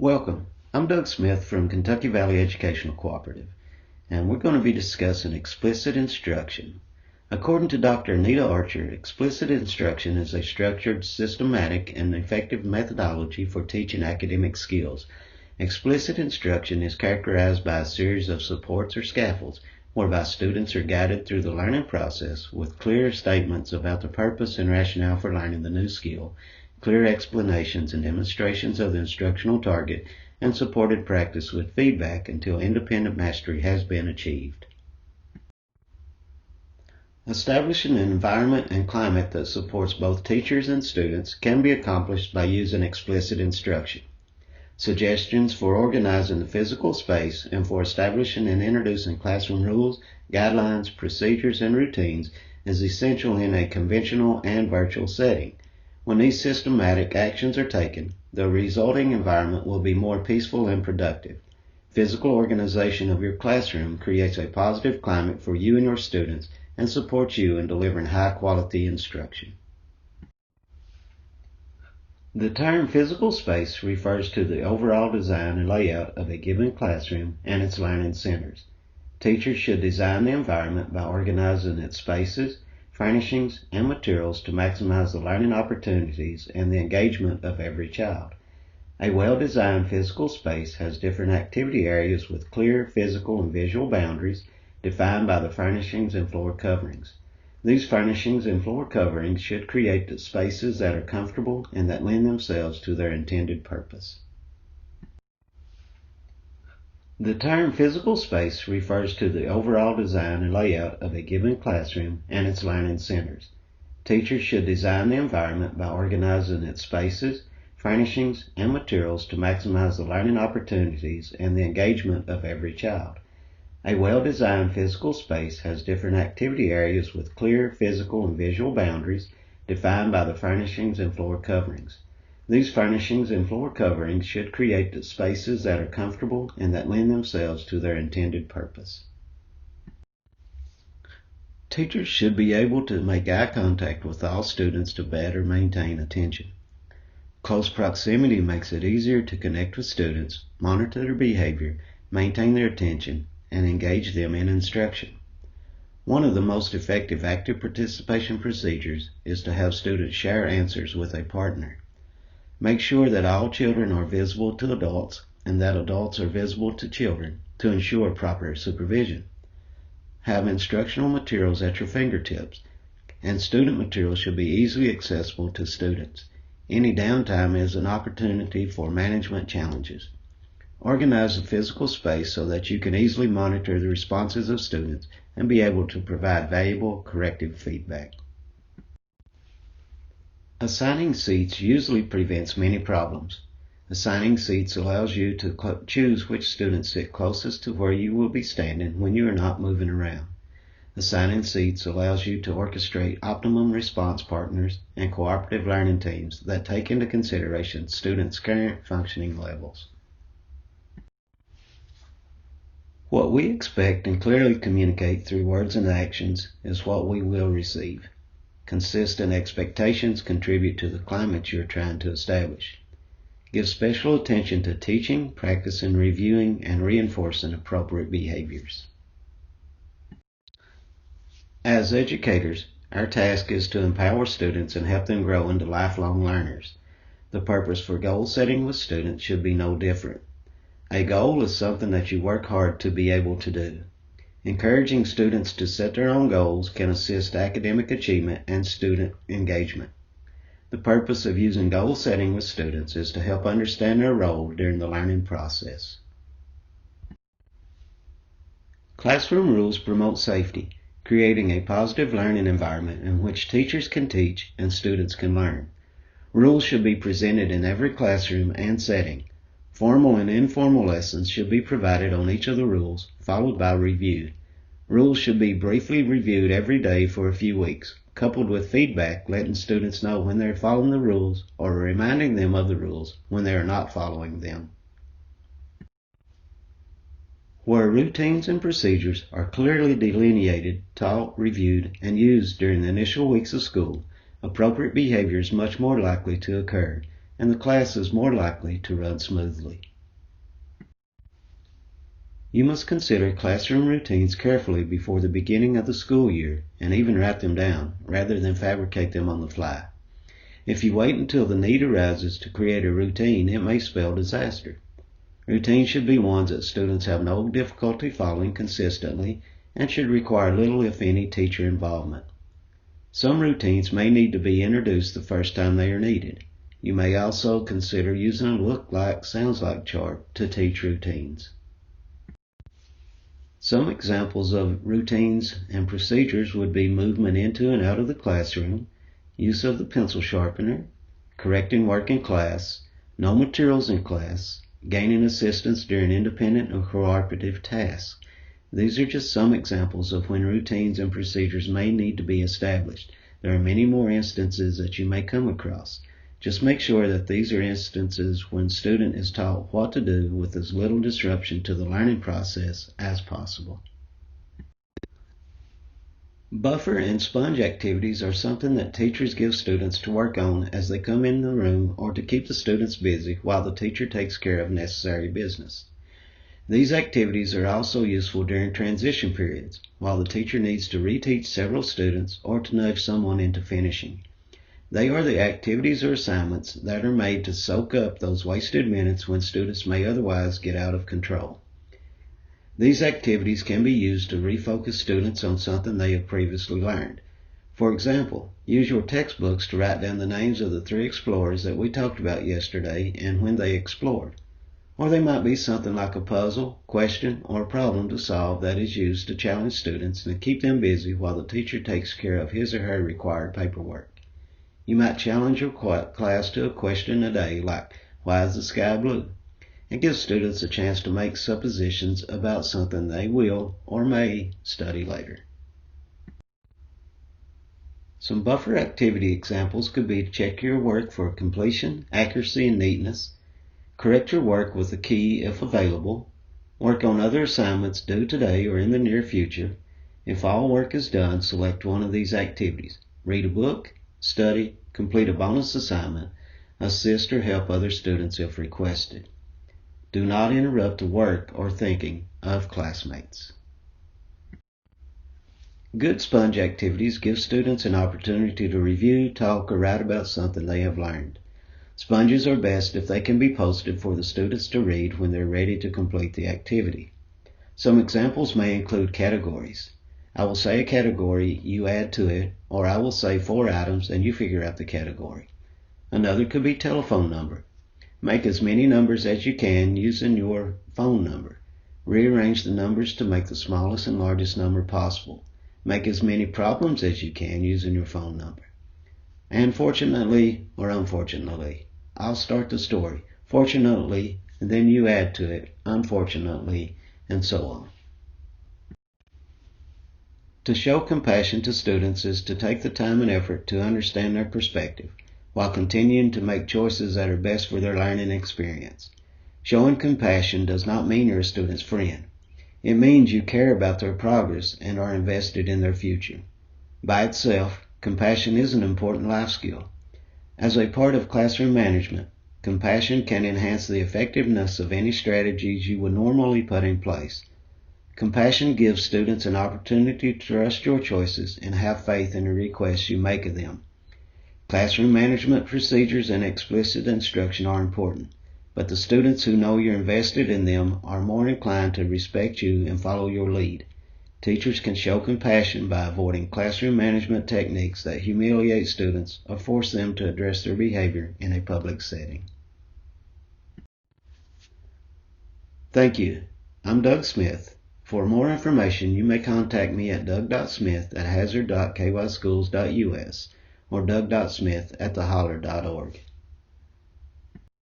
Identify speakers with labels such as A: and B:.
A: Welcome. I'm Doug Smith from Kentucky Valley Educational Cooperative, and we're going to be discussing explicit instruction. According to Dr. Anita Archer, explicit instruction is a structured, systematic, and effective methodology for teaching academic skills. Explicit instruction is characterized by a series of supports or scaffolds whereby students are guided through the learning process with clear statements about the purpose and rationale for learning the new skill, clear explanations and demonstrations of the instructional target, and supported practice with feedback until independent mastery has been achieved. Establishing an environment and climate that supports both teachers and students can be accomplished by using explicit instruction. Suggestions for organizing the physical space and for establishing and introducing classroom rules, guidelines, procedures, and routines is essential in a conventional and virtual setting. When these systematic actions are taken, the resulting environment will be more peaceful and productive. Physical organization of your classroom creates a positive climate for you and your students and supports you in delivering high-quality instruction. The term physical space refers to the overall design and layout of a given classroom and its learning centers. Teachers should design the environment by organizing its spaces, furnishings, and materials to maximize the learning opportunities and the engagement of every child. A well-designed physical space has different activity areas with clear physical and visual boundaries defined by the furnishings and floor coverings. These furnishings and floor coverings should create spaces that are comfortable and that lend themselves to their intended purpose. The term physical space refers to the overall design and layout of a given classroom and its learning centers. Teachers should design the environment by organizing its spaces, furnishings, and materials to maximize the learning opportunities and the engagement of every child. A well-designed physical space has different activity areas with clear physical and visual boundaries defined by the furnishings and floor coverings. These furnishings and floor coverings should create spaces that are comfortable and that lend themselves to their intended purpose. Teachers should be able to make eye contact with all students to better maintain attention. Close proximity makes it easier to connect with students, monitor their behavior, maintain their attention, and engage them in instruction. One of the most effective active participation procedures is to have students share answers with a partner. Make sure that all children are visible to adults and that adults are visible to children to ensure proper supervision. Have instructional materials at your fingertips, and student materials should be easily accessible to students. Any downtime is an opportunity for management challenges. Organize the physical space so that you can easily monitor the responses of students and be able to provide valuable corrective feedback. Assigning seats usually prevents many problems. Assigning seats allows you to choose which students sit closest to where you will be standing when you are not moving around. Assigning seats allows you to orchestrate optimum response partners and cooperative learning teams that take into consideration students' current functioning levels. What we expect and clearly communicate through words and actions is what we will receive. Consistent expectations contribute to the climate you are trying to establish. Give special attention to teaching, practicing, reviewing, and reinforcing appropriate behaviors. As educators, our task is to empower students and help them grow into lifelong learners. The purpose for goal setting with students should be no different. A goal is something that you work hard to be able to do. Encouraging students to set their own goals can assist academic achievement and student engagement. The purpose of using goal setting with students is to help understand their role during the learning process. Classroom rules promote safety, creating a positive learning environment in which teachers can teach and students can learn. Rules should be presented in every classroom and setting. Formal and informal lessons should be provided on each of the rules, followed by review. Rules should be briefly reviewed every day for a few weeks, coupled with feedback letting students know when they're following the rules or reminding them of the rules when they are not following them. Where routines and procedures are clearly delineated, taught, reviewed, and used during the initial weeks of school, appropriate behavior is much more likely to occur, and the class is more likely to run smoothly. You must consider classroom routines carefully before the beginning of the school year and even write them down rather than fabricate them on the fly. If you wait until the need arises to create a routine, it may spell disaster. Routines should be ones that students have no difficulty following consistently and should require little, if any, teacher involvement. Some routines may need to be introduced the first time they are needed. You may also consider using a look like, sounds like chart to teach routines. Some examples of routines and procedures would be movement into and out of the classroom, use of the pencil sharpener, correcting work in class, no materials in class, gaining assistance during independent or cooperative tasks. These are just some examples of when routines and procedures may need to be established. There are many more instances that you may come across. Just make sure that these are instances when student is taught what to do with as little disruption to the learning process as possible. Buffer and sponge activities are something that teachers give students to work on as they come in the room or to keep the students busy while the teacher takes care of necessary business. These activities are also useful during transition periods, while the teacher needs to reteach several students or to nudge someone into finishing. They are the activities or assignments that are made to soak up those wasted minutes when students may otherwise get out of control. These activities can be used to refocus students on something they have previously learned. For example, use your textbooks to write down the names of the 3 explorers that we talked about yesterday and when they explored. Or they might be something like a puzzle, question, or a problem to solve that is used to challenge students and keep them busy while the teacher takes care of his or her required paperwork. You might challenge your class to a question a day like, why is the sky blue? And give students a chance to make suppositions about something they will or may study later. Some buffer activity examples could be to check your work for completion, accuracy, and neatness, correct your work with a key if available, work on other assignments due today or in the near future. If all work is done, select one of these activities. Read a book, study, complete a bonus assignment, assist or help other students if requested. Do not interrupt the work or thinking of classmates. Good sponge activities give students an opportunity to review, talk, or write about something they have learned. Sponges are best if they can be posted for the students to read when they're ready to complete the activity. Some examples may include categories. I will say a category, you add to it, or I will say 4 items and you figure out the category. Another could be telephone number. Make as many numbers as you can using your phone number. Rearrange the numbers to make the smallest and largest number possible. Make as many problems as you can using your phone number. And fortunately or unfortunately, I'll start the story. Fortunately, and then you add to it, unfortunately, and so on. To show compassion to students is to take the time and effort to understand their perspective, while continuing to make choices that are best for their learning experience. Showing compassion does not mean you're a student's friend. It means you care about their progress and are invested in their future. By itself, compassion is an important life skill. As a part of classroom management, compassion can enhance the effectiveness of any strategies you would normally put in place. Compassion gives students an opportunity to trust your choices and have faith in the requests you make of them. Classroom management procedures and explicit instruction are important, but the students who know you're invested in them are more inclined to respect you and follow your lead. Teachers can show compassion by avoiding classroom management techniques that humiliate students or force them to address their behavior in a public setting. Thank you. I'm Doug Smith. For more information, you may contact me at doug.smith@hazard.kyschools.us or doug.smith@theholler.org.